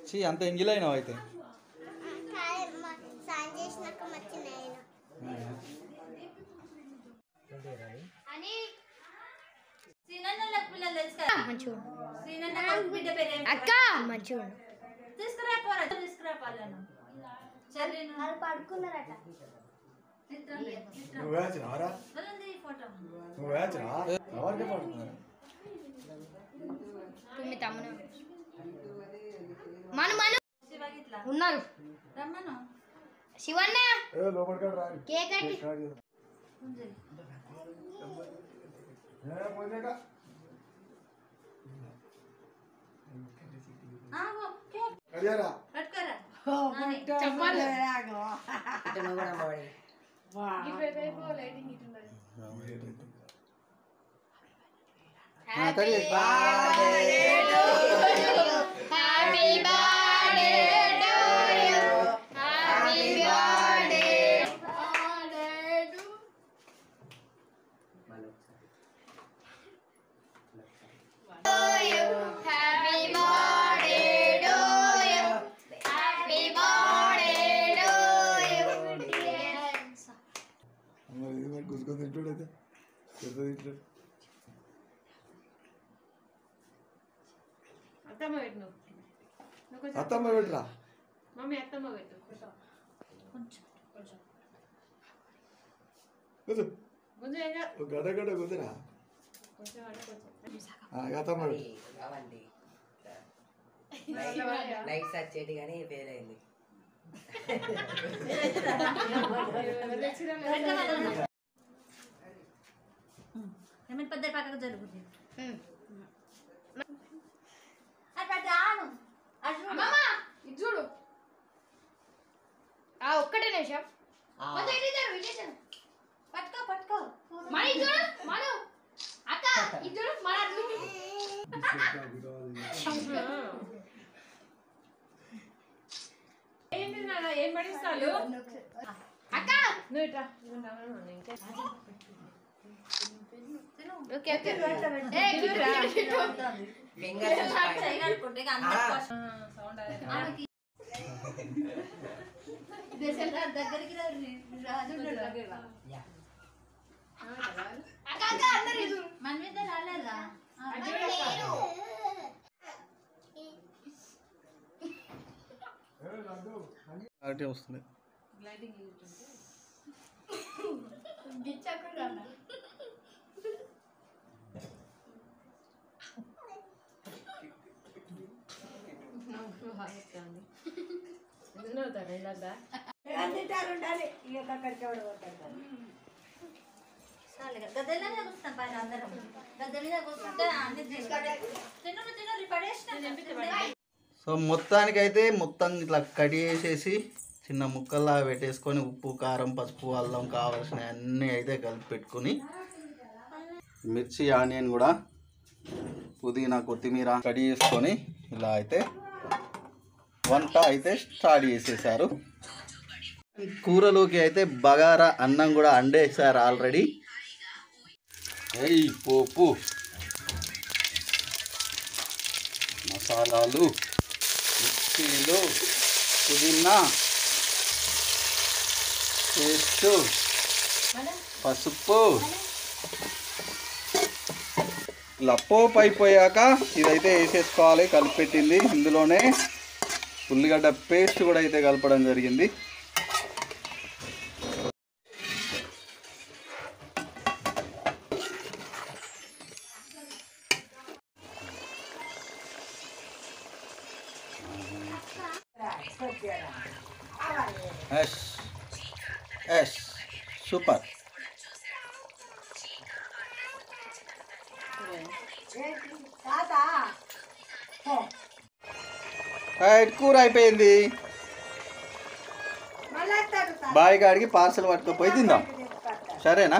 చీ అంత ఎంగిలైనావు అయితే అక్క మంచిగా పడుకున్నారట ఉన్నారు శివన్న కేక్ అత్తమ్మ పెట్టరా మమ్మీ అత్తమ్మ పెట్టు గడ గడ కుదరా అత్తమ్మ లైట్స్ వచ్చేది కానీ పేరైంది పెద్ద పక్కకు జరుగుతుంది చూడు ఒక్కటే నిమిషం పట్టుకో పట్టుకో అక్క ఇద్దరు ఏం పడిస్తాను అక్క దగ్గరికి మన మీద రాలేదా వస్తుంది గద్దెలనే కూర్చున్నాం పైన అందరం గద్దె మీద కూర్చుంటే అన్ని తిను పడేసిన. సో మొత్తానికైతే మొత్తం ఇట్లా కడి వేసేసి చిన్న ముక్కల్లా పెట్టేసుకొని ఉప్పు కారం పసుపు అల్లం కావాల్సిన అన్నీ అయితే కలిపి పెట్టుకొని మిర్చి ఆనియన్ కూడా పుదీనా కొత్తిమీర కడి చేసుకొని ఇలా అయితే వంట అయితే స్టార్ట్ చేసేసారు. కూరలోకి అయితే బగారా అన్నం కూడా అండేసారు ఆల్రెడీ. పోపు మసాలాలు మిర్చీలు పుదీనా పేస్ట్ పసుపు ఇలా పోపు అయిపోయాక ఇదైతే వేసేసుకోవాలి. కలిపెట్టింది ఇందులోనే ఉల్లిగడ్డ పేస్ట్ కూడా అయితే కలపడం జరిగింది. సూపర్. కూర అయిపోయింది. బాయ్ గాడికి పార్సల్ పట్టుకుపోయి తిందాం. సరేనా?